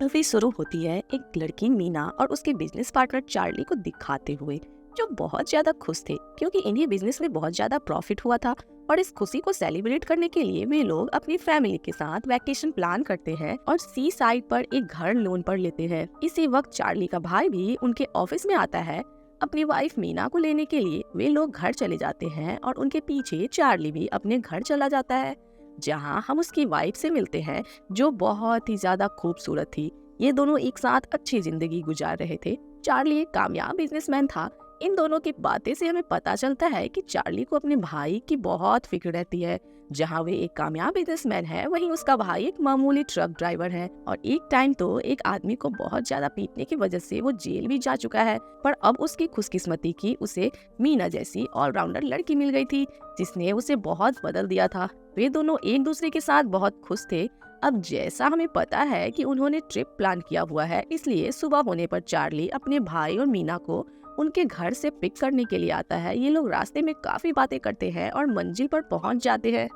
Movie शुरू होती है एक लड़की मीना और उसके बिजनेस पार्टनर चार्ली को दिखाते हुए, जो बहुत ज्यादा खुश थे क्योंकि इन्हें बिजनेस में बहुत ज्यादा प्रॉफिट हुआ था। और इस खुशी को सेलिब्रेट करने के लिए वे लोग अपनी फैमिली के साथ वैकेशन प्लान करते हैं और सी साइड पर एक घर लोन पर लेते हैं। इसी वक्त चार्ली का भाई भी उनके ऑफिस में आता है अपनी वाइफ मीना को लेने के लिए। वे लोग घर चले जाते हैं और उनके पीछे चार्ली भी अपने घर चला जाता है, जहां हम उसकी वाइफ से मिलते हैं जो बहुत ही ज्यादा खूबसूरत थी। ये दोनों एक साथ अच्छी जिंदगी गुजार रहे थे। चार्ली एक कामयाब बिजनेसमैन था। इन दोनों की बातें से हमें पता चलता है कि चार्ली को अपने भाई की बहुत फिक्र रहती है। जहां वे एक कामयाब बिजनेसमैन है, वहीं उसका भाई एक मामूली ट्रक ड्राइवर है। और एक टाइम तो एक आदमी को बहुत ज्यादा पीटने की वजह से वो जेल भी जा चुका है, पर अब उसकी खुशकिस्मती की उसे मीना जैसी ऑलराउंडर लड़की मिल गई थी, जिसने उसे बहुत बदल दिया था। वे दोनों एक दूसरे के साथ बहुत खुश थे। अब जैसा हमें पता है कि उन्होंने ट्रिप प्लान किया हुआ है, इसलिए सुबह होने पर चार्ली अपने भाई और मीना को उनके घर से पिक करने के लिए आता है। ये लोग रास्ते में काफी बातें करते हैं और मंजिल पर पहुंच जाते हैं।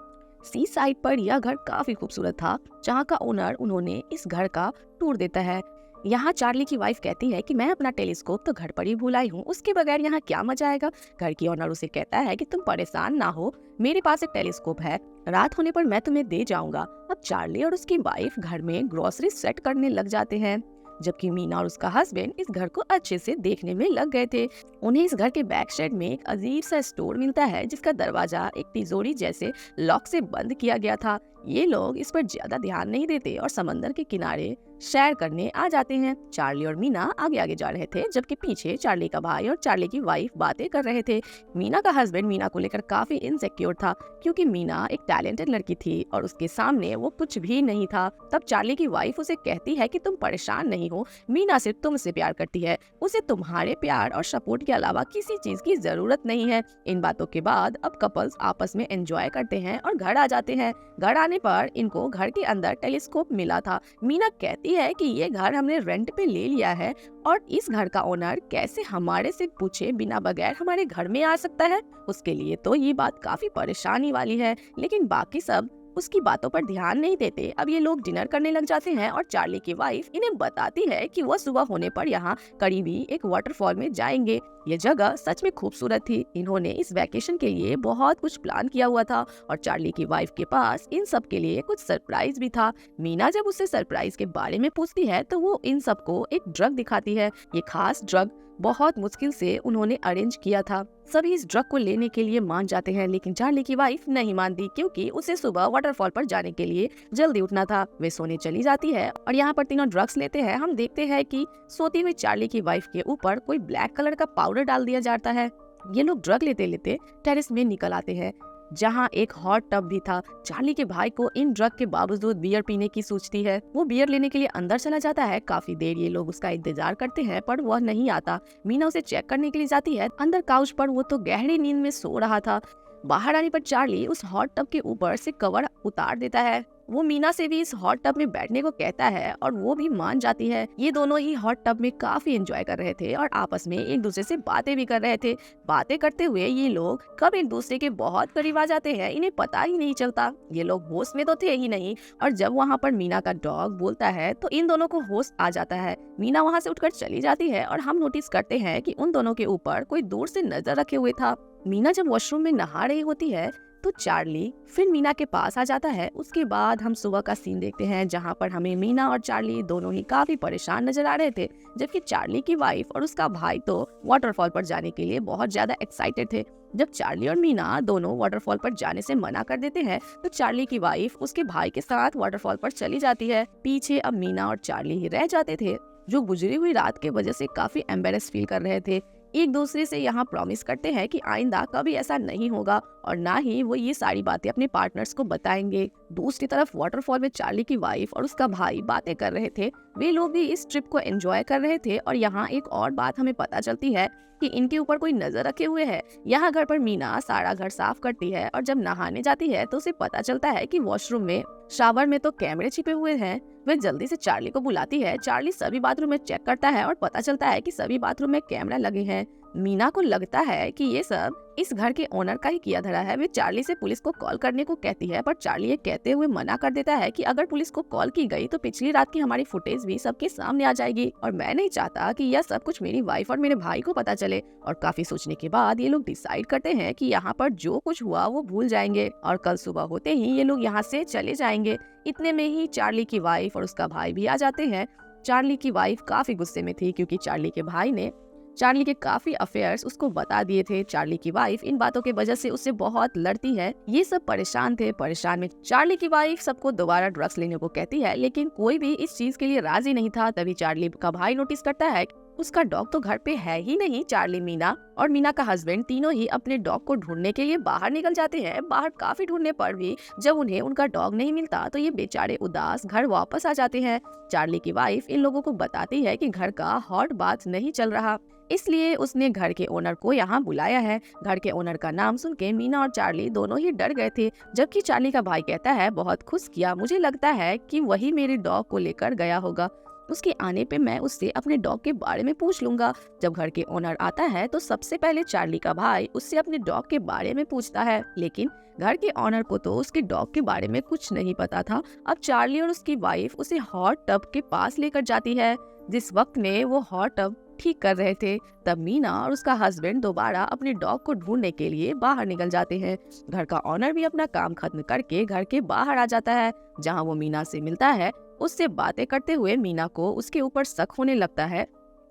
सी साइड पर यह घर काफी खूबसूरत था, जहां का ओनर उन्होंने इस घर का टूर देता है। यहाँ चार्ली की वाइफ कहती है कि मैं अपना टेलीस्कोप तो घर पर ही भूल आई हूँ, उसके बगैर यहाँ क्या मजा आएगा। घर की ओनर उसे कहता है कि तुम परेशान ना हो, मेरे पास एक टेलीस्कोप है, रात होने पर मैं तुम्हें दे जाऊंगा। अब चार्ली और उसकी वाइफ घर में ग्रोसरी सेट करने लग जाते हैं, जबकि मीना और उसका हस्बैंड इस घर को अच्छे से देखने में लग गए थे। उन्हें इस घर के बैक शेड में एक अजीब सा स्टोर मिलता है, जिसका दरवाजा एक तिजोरी जैसे लॉक से बंद किया गया था। ये लोग इस पर ज्यादा ध्यान नहीं देते और समंदर के किनारे सैर करने आ जाते हैं। चार्ली और मीना आगे आगे जा रहे थे, जबकि पीछे चार्ली का भाई और चार्ली की वाइफ बातें कर रहे थे। मीना का हस्बैंड मीना को लेकर काफी इनसिक्योर था, क्योंकि मीना एक टैलेंटेड लड़की थी और उसके सामने वो कुछ भी नहीं था। तब चार्ली की वाइफ उसे कहती है कि तुम परेशान नहीं हो, मीना सिर्फ तुमसे प्यार करती है, उसे तुम्हारे प्यार और सपोर्ट के अलावा किसी चीज की जरूरत नहीं है। इन बातों के बाद अब कपल्स आपस में एंजॉय करते हैं और घर आ जाते हैं। घर आने पर इनको घर के अंदर टेलीस्कोप मिला था। मीना कहती है कि ये घर हमने रेंट पे ले लिया है और इस घर का ओनर कैसे हमारे से पूछे बिना बगैर हमारे घर में आ सकता है। उसके लिए तो ये बात काफी परेशानी वाली है, लेकिन बाकी सब उसकी बातों पर ध्यान नहीं देते। अब ये लोग डिनर करने लग जाते हैं और चार्ली की वाइफ इन्हें बताती है कि वह सुबह होने पर यहाँ करीबी एक वाटरफॉल में जाएंगे। ये जगह सच में खूबसूरत थी। इन्होंने इस वैकेशन के लिए बहुत कुछ प्लान किया हुआ था और चार्ली की वाइफ के पास इन सब के लिए कुछ सरप्राइज भी था। मीना जब उससे सरप्राइज के बारे में पूछती है तो वो इन सबको एक ड्रग दिखाती है। ये खास ड्रग बहुत मुश्किल से उन्होंने अरेंज किया था। सभी इस ड्रग को लेने के लिए मान जाते हैं, लेकिन चार्ली की वाइफ नहीं मानती, क्योंकि उसे सुबह वाटरफॉल पर जाने के लिए जल्दी उठना था। वे सोने चली जाती है और यहाँ पर तीनों ड्रग्स लेते हैं। हम देखते हैं कि सोती हुई चार्ली की वाइफ के ऊपर कोई ब्लैक कलर का पाउडर डाल दिया जाता है। ये लोग ड्रग लेते लेते टेरेस में निकल आते हैं, जहाँ एक हॉट टब भी था। चार्ली के भाई को इन ड्रग के बावजूद बियर पीने की सूझती है। वो बियर लेने के लिए अंदर चला जाता है। काफी देर ये लोग उसका इंतजार करते हैं, पर वह नहीं आता। मीना उसे चेक करने के लिए जाती है। अंदर काउच पर वो तो गहरी नींद में सो रहा था। बाहर आने पर चार्ली उस हॉट टब के ऊपर से कवर उतार देता है। वो मीना से भी इस हॉट टब में बैठने को कहता है और वो भी मान जाती है। ये दोनों ही हॉट टब में काफी एंजॉय कर रहे थे और आपस में एक दूसरे से बातें भी कर रहे थे। बातें करते हुए ये लोग कब एक दूसरे के बहुत करीब आ जाते हैं, इन्हें पता ही नहीं चलता। ये लोग होश में तो थे ही नहीं, और जब वहाँ पर मीना का डॉग बोलता है तो इन दोनों को होश आ जाता है। मीना वहाँ से उठकर चली जाती है और हम नोटिस करते हैं कि उन दोनों के ऊपर कोई दूर से नजर रखे हुए था। मीना जब वॉशरूम में नहा रही होती है तो चार्ली फिर मीना के पास आ जाता है। उसके बाद हम सुबह का सीन देखते हैं, जहाँ पर हमें मीना और चार्ली दोनों ही काफी परेशान नजर आ रहे थे, जबकि चार्ली की वाइफ और उसका भाई तो वाटरफॉल पर जाने के लिए बहुत ज्यादा एक्साइटेड थे। जब चार्ली और मीना दोनों वाटरफॉल पर जाने से मना कर देते हैं तो चार्ली की वाइफ उसके भाई के साथ वाटरफॉल पर चली जाती है। पीछे अब मीना और चार्ली ही रह जाते थे, जो गुजरी हुई रात के वजह से काफी एम्बेरस फील कर रहे थे। एक दूसरे से यहाँ प्रॉमिस करते हैं कि आइंदा कभी ऐसा नहीं होगा और ना ही वो ये सारी बातें अपने पार्टनर्स को बताएंगे। दूसरी तरफ वाटरफॉल में चार्ली की वाइफ और उसका भाई बातें कर रहे थे। वे लोग भी इस ट्रिप को एंजॉय कर रहे थे। और यहाँ एक और बात हमें पता चलती है कि इनके ऊपर कोई नजर रखे हुए है। यहाँ घर पर मीना सारा घर साफ करती है और जब नहाने जाती है तो उसे पता चलता है कि वॉशरूम में शावर में तो कैमरे छिपे हुए हैं। वह जल्दी से चार्ली को बुलाती है। चार्ली सभी बाथरूम में चेक करता है और पता चलता है कि सभी बाथरूम में कैमरा लगे हैं। मीना को लगता है कि ये सब इस घर के ओनर का ही किया धरा है। वे चार्ली से पुलिस को कॉल करने को कहती है, पर चार्ली ये कहते हुए मना कर देता है कि अगर पुलिस को कॉल की गई तो पिछली रात की हमारी फुटेज भी सबके सामने आ जाएगी और मैं नहीं चाहता कि यह सब कुछ मेरी वाइफ और मेरे भाई को पता चले। और काफी सोचने के बाद ये लोग डिसाइड करते हैं कि यहाँ पर जो कुछ हुआ वो भूल जाएंगे और कल सुबह होते ही ये लोग यहाँ से चले जाएंगे। इतने में ही चार्ली की वाइफ और उसका भाई भी आ जाते हैं। चार्ली की वाइफ काफी गुस्से में थी क्योंकि चार्ली के भाई ने चार्ली के काफी अफेयर्स उसको बता दिए थे। चार्ली की वाइफ इन बातों के वजह से उससे बहुत लड़ती है। ये सब परेशान थे। परेशान में चार्ली की वाइफ सबको दोबारा ड्रग्स लेने को कहती है, लेकिन कोई भी इस चीज के लिए राजी नहीं था। तभी चार्ली का भाई नोटिस करता है उसका डॉग तो घर पे है ही नहीं। चार्ली, मीना और मीना का हस्बैंड तीनों ही अपने डॉग को ढूंढने के लिए बाहर निकल जाते हैं। बाहर काफी ढूंढने पर भी जब उन्हें उनका डॉग नहीं मिलता तो ये बेचारे उदास घर वापस आ जाते हैं। चार्ली की वाइफ इन लोगों को बताती है कि घर का हॉट बाथ नहीं चल रहा, इसलिए उसने घर के ओनर को यहाँ बुलाया है। घर के ओनर का नाम सुन के मीना और चार्ली दोनों ही डर गए थे, जबकि चार्ली का भाई कहता है बहुत खुश किया, मुझे लगता है कि वही मेरे डॉग को लेकर गया होगा। उसके आने पे मैं उससे अपने डॉग के बारे में पूछ लूंगा। जब घर के ओनर आता है तो सबसे पहले चार्ली का भाई उससे अपने डॉग के बारे में पूछता है, लेकिन घर के ओनर को तो उसके डॉग के बारे में कुछ नहीं पता था। अब चार्ली और उसकी वाइफ उसे हॉट टब के पास लेकर जाती है। जिस वक्त में वो हॉट टब ठीक कर रहे थे तब मीना और उसका हस्बैंड दोबारा अपने डॉग को ढूंढने के लिए बाहर निकल जाते हैं। घर का ओनर भी अपना काम खत्म करके घर के बाहर आ जाता है, जहां वो मीना से मिलता है। उससे बातें करते हुए मीना को उसके ऊपर शक होने लगता है।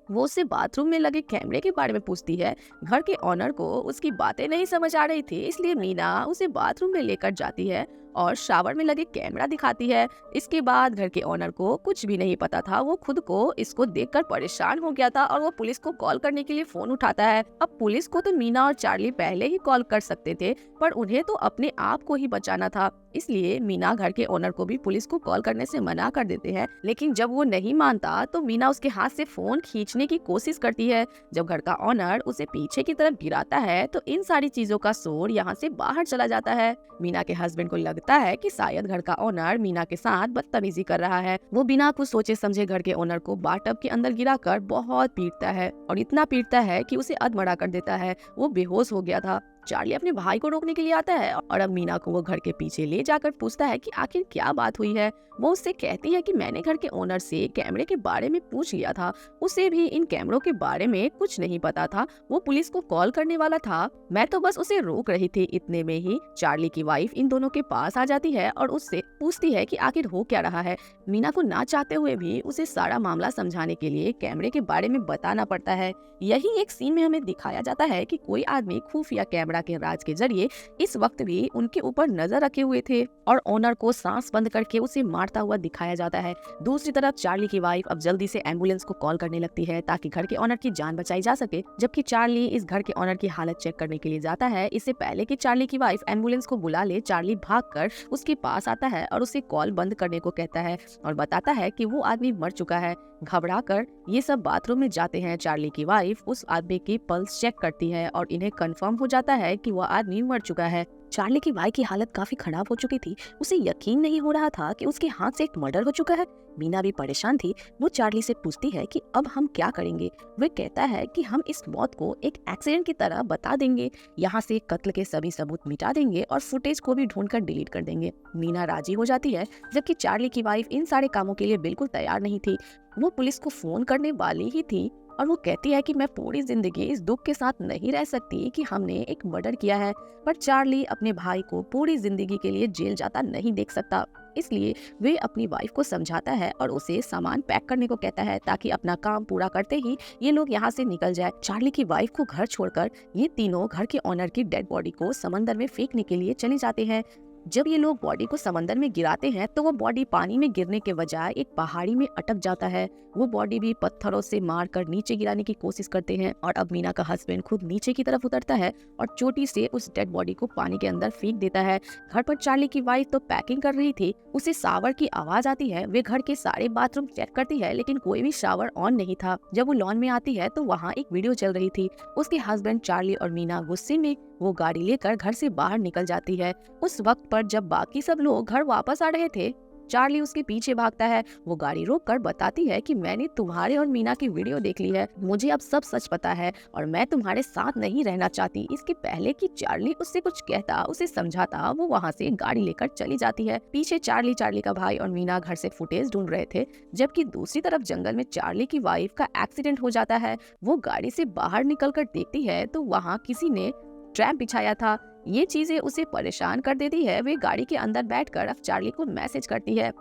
वो उससे बाथरूम में लगे कैमरे के बारे में पूछती है। घर के ओनर को उसकी बातें नहीं समझ आ रही थी, इसलिए मीना उसे बाथरूम में लेकर जाती है और शावर में लगे कैमरा दिखाती है। इसके बाद घर के ओनर को कुछ भी नहीं पता था। वो खुद को इसको देखकर परेशान हो गया था और वो पुलिस को कॉल करने के लिए फोन उठाता है। अब पुलिस को तो मीना और चार्ली पहले ही कॉल कर सकते थे, पर उन्हें तो अपने आप को ही बचाना था, इसलिए मीना घर के ओनर को भी पुलिस को कॉल करने से मना कर देते हैं। लेकिन जब वो नहीं मानता तो मीना उसके हाथ से फोन खींचने की कोशिश करती है। जब घर का ओनर उसे पीछे की तरफ गिराता है तो इन सारी चीजों का शोर यहाँ से बाहर चला जाता है। मीना के हस्बैंड को लगता है कि शायद घर का ओनर मीना के साथ बदतमीजी कर रहा है। वो बिना कुछ सोचे समझे घर के ओनर को बाथटब के अंदर गिराकर बहुत पीटता है और इतना पीटता है कि उसे अधमरा कर देता है। वो बेहोश हो गया था। चार्ली अपने भाई को रोकने के लिए आता है और अब मीना को वो घर के पीछे ले जाकर पूछता है कि आखिर क्या बात हुई है। वो उससे कहती है कि मैंने घर के ओनर से कैमरे के बारे में पूछ लिया था, उसे भी इन कैमरों के बारे में कुछ नहीं पता था। वो पुलिस को कॉल करने वाला था, मैं तो बस उसे रोक रही थी। इतने में ही चार्ली की वाइफ इन दोनों के पास आ जाती है और उससे पूछती है कि आखिर हो क्या रहा है। मीना को ना चाहते हुए भी उसे सारा मामला समझाने के लिए कैमरे के बारे में बताना पड़ता है। यही एक सीन में हमें दिखाया जाता है कि कोई आदमी खुफिया कैमरा के राज के जरिए इस वक्त भी उनके ऊपर नजर रखे हुए थे और ओनर को सांस बंद करके उसे मारता हुआ दिखाया जाता है। दूसरी तरफ चार्ली की वाइफ अब जल्दी से एम्बुलेंस को कॉल करने लगती है ताकि घर के ओनर की जान बचाई जा सके। जबकि चार्ली इस घर के ओनर की हालत चेक करने के लिए जाता है। इससे पहले कि चार्ली की वाइफ एम्बुलेंस को बुला ले, चार्ली भागकर उसके पास आता है और उसे कॉल बंद करने को कहता है और बताता है कि वो आदमी मर चुका है। घबराकर ये सब बाथरूम में जाते हैं। चार्ली की वाइफ उस आदमी की पल्स चेक करती है और इन्हें कंफर्म हो जाता है कि वह आदमी मर चुका है। चार्ली की वाइफ की हालत काफी खराब हो चुकी थी। उसे यकीन नहीं हो रहा था कि उसके हाथ से एक मर्डर हो चुका है। मीना भी परेशान थी। वो चार्ली से पूछती है कि अब हम क्या करेंगे। वह कहता है कि हम इस मौत को एक एक्सीडेंट की तरह बता देंगे, यहाँ से कत्ल के सभी सबूत मिटा देंगे और फुटेज को भी ढूंढकर डिलीट कर देंगे। मीना राजी हो जाती है, जबकि चार्ली की वाइफ इन सारे कामों के लिए बिल्कुल तैयार नहीं थी। वो पुलिस को फोन करने वाली ही थी और वो कहती है कि मैं पूरी जिंदगी इस दुख के साथ नहीं रह सकती कि हमने एक मर्डर किया है। पर चार्ली अपने भाई को पूरी जिंदगी के लिए जेल जाता नहीं देख सकता, इसलिए वे अपनी वाइफ को समझाता है और उसे सामान पैक करने को कहता है ताकि अपना काम पूरा करते ही ये लोग यहाँ से निकल जाए। चार्ली की वाइफ को घर छोड़कर ये तीनों घर के ओनर की डेड बॉडी को समंदर में फेंकने के लिए चले जाते हैं। जब ये लोग बॉडी को समंदर में गिराते हैं तो वो बॉडी पानी में गिरने के बजाय एक पहाड़ी में अटक जाता है। वो बॉडी भी पत्थरों से मारकर नीचे गिराने की कोशिश करते हैं और अब मीना का हस्बैंड खुद नीचे की तरफ उतरता है और चोटी से उस डेड बॉडी को पानी के अंदर फेंक देता है। घर पर चार्ली की वाइफ तो पैकिंग कर रही थी, उसे शावर की आवाज आती है। वे घर के सारे बाथरूम चेक करती है लेकिन कोई भी शावर ऑन नहीं था। जब वो लॉन में आती है तो वहाँ एक वीडियो चल रही थी। उसके हस्बैंड चार्ली और मीना गुस्से में वो गाड़ी लेकर घर से बाहर निकल जाती है। उस वक्त पर जब बाकी सब लोग घर वापस आ रहे थे चार्ली उसके पीछे भागता है। वो गाड़ी रोककर बताती है कि मैंने तुम्हारे और मीना की वीडियो देख ली है, मुझे अब सब सच पता है और मैं तुम्हारे साथ नहीं रहना चाहती। इसके पहले कि चार्ली उससे कुछ कहता, उसे समझाता, वो वहाँ से गाड़ी लेकर चली जाती है। पीछे चार्ली का भाई और मीना घर से फुटेज ढूंढ रहे थे, जबकि दूसरी तरफ जंगल में चार्ली की वाइफ का एक्सीडेंट हो जाता है। वो गाड़ी से बाहर निकलकर देखती है तो वहाँ किसी ने ट्रैप बिछाया था। ये चीजें उसे परेशान कर देती है। वे गाड़ी के अंदर बैठकर अब चार्ली को मैसेज करती है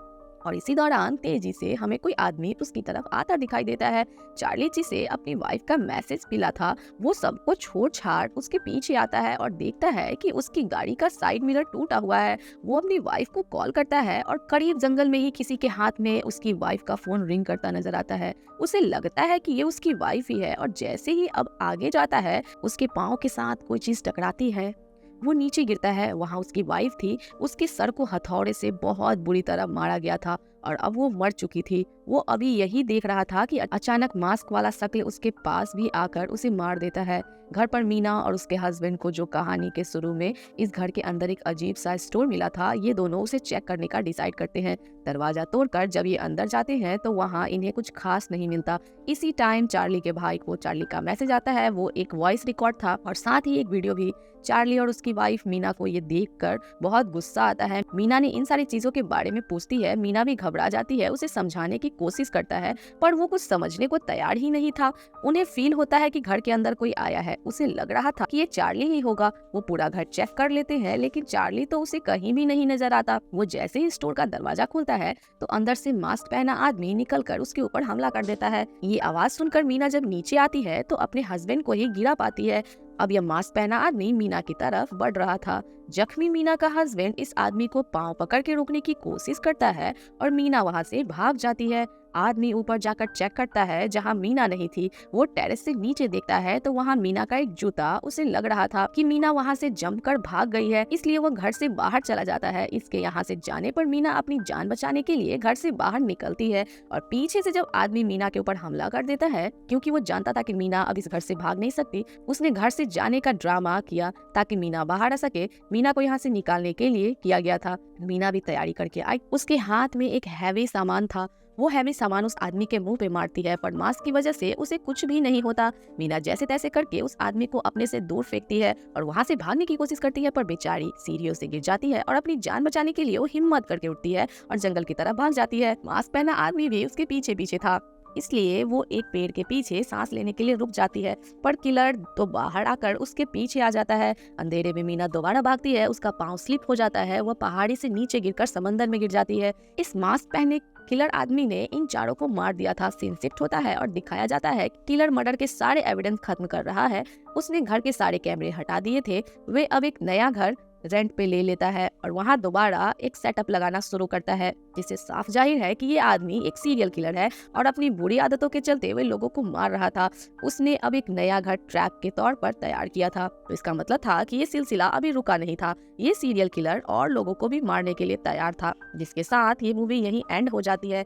और इसी दौरान तेजी से हमें कोई आदमी उसकी तरफ आता दिखाई देता है। चार्ली जिसे अपनी वाइफ का मैसेज मिला था, वो सबको छोड़ छाड़ उसके पीछे आता है और देखता है कि उसकी गाड़ी का साइड मिरर टूटा हुआ है। वो अपनी वाइफ को कॉल करता है और करीब जंगल में ही किसी के हाथ में उसकी वाइफ का फोन रिंग करता नजर आता है। उसे लगता है कि ये उसकी वाइफ ही है और जैसे ही अब आगे जाता है उसके पाँव के साथ कोई चीज टकराती है। वो नीचे गिरता है। वहाँ उसकी वाइफ थी। उसके सर को हथौड़े से बहुत बुरी तरह मारा गया था और अब वो मर चुकी थी। वो अभी यही देख रहा था कि अचानक मास्क वाला शक्ल उसके पास भी आकर उसे मार देता है। घर पर मीना और उसके हस्बैंड को जो कहानी के शुरू में इस घर के अंदर एक अजीब सा स्टोर मिला था, ये दोनों उसे चेक करने का डिसाइड करते हैं। दरवाजा तोड़कर जब ये अंदर जाते हैं तो वहाँ इन्हें कुछ खास नहीं मिलता। इसी टाइम चार्ली के भाई को चार्ली का मैसेज आता है। वो एक वॉइस रिकॉर्ड था और साथ ही एक वीडियो भी। चार्ली और उसकी वाइफ मीना को ये देखकर बहुत गुस्सा आता है। मीना ने इन सारी चीजों के बारे में पूछती है। मीना भी घबरा जाती है, उसे समझाने की कोशिश करता है पर वो कुछ समझने को तैयार ही नहीं था। उन्हें फील होता है कि घर के अंदर कोई आया है। उसे लग रहा था कि ये चार्ली ही होगा। वो पूरा घर चेक कर लेते हैं लेकिन चार्ली तो उसे कहीं भी नहीं नजर आता। वो जैसे ही स्टोर का दरवाजा खुलता है तो अंदर से मास्क पहना आदमी निकलकर उसके ऊपर हमला कर देता है। ये आवाज सुनकर मीना जब नीचे आती है तो अपने हस्बैंड को ही गिरा पाती है। अब यह मास्क पहना आदमी मीना की तरफ बढ़ रहा था। जख्मी मीना का हस्बैंड इस आदमी को पांव पकड़ के रोकने की कोशिश करता है और मीना वहां से भाग जाती है। आदमी ऊपर जाकर चेक करता है जहां मीना नहीं थी। वो टेरेस से नीचे देखता है तो वहां मीना का एक जूता। उसे लग रहा था कि मीना वहां से जंप कर भाग गई है, इसलिए वो घर से बाहर चला जाता है। इसके यहाँ से जाने पर मीना अपनी जान बचाने के लिए घर से बाहर निकलती है और पीछे से जब आदमी मीना के ऊपर हमला कर देता है, क्योंकि वो जानता था कि मीना अब इस घर से भाग नहीं सकती, उसने घर से जाने का ड्रामा किया ताकि मीना बाहर आ सके। मीना को यहाँ से निकालने के लिए किया गया था। मीना भी तैयारी करके आई। उसके हाथ में एक हैवी सामान था। वो हैवी सामान उस आदमी के मुंह पे मारती है पर मास्क की वजह से उसे कुछ भी नहीं होता। मीना जैसे तैसे करके उस आदमी को अपने से दूर फेंकती है और वहाँ से भागने की कोशिश करती है पर बेचारी सीढ़ियों से गिर जाती है और अपनी जान बचाने के लिए वो हिम्मत करके उठती है और जंगल की तरफ भाग जाती है। मास्क पहना आदमी भी उसके पीछे पीछे था, इसलिए वो एक पेड़ के पीछे सांस लेने के लिए रुक जाती है पर किलर तो बाहर आकर उसके पीछे आ जाता है। अंधेरे में मीना दोबारा भागती है। उसका पाँव स्लिप हो जाता है। वह पहाड़ी से नीचे गिरकर समंदर में गिर जाती है। इस मास्क पहने किलर आदमी ने इन चारों को मार दिया था। सीन शिफ्ट होता है और दिखाया जाता है किलर मर्डर के सारे एविडेंस खत्म कर रहा है। उसने घर के सारे कैमरे हटा दिए थे। वे अब एक नया घर रेंट पे ले लेता है और वहाँ दोबारा एक सेटअप लगाना शुरू करता है, जिससे साफ जाहिर है कि ये आदमी एक सीरियल किलर है और अपनी बुरी आदतों के चलते वे लोगों को मार रहा था। उसने अब एक नया घर ट्रैप के तौर पर तैयार किया था, तो इसका मतलब था कि ये सिलसिला अभी रुका नहीं था। ये सीरियल किलर और लोगों को भी मारने के लिए तैयार था। जिसके साथ ये मूवी यहीं एंड हो जाती है।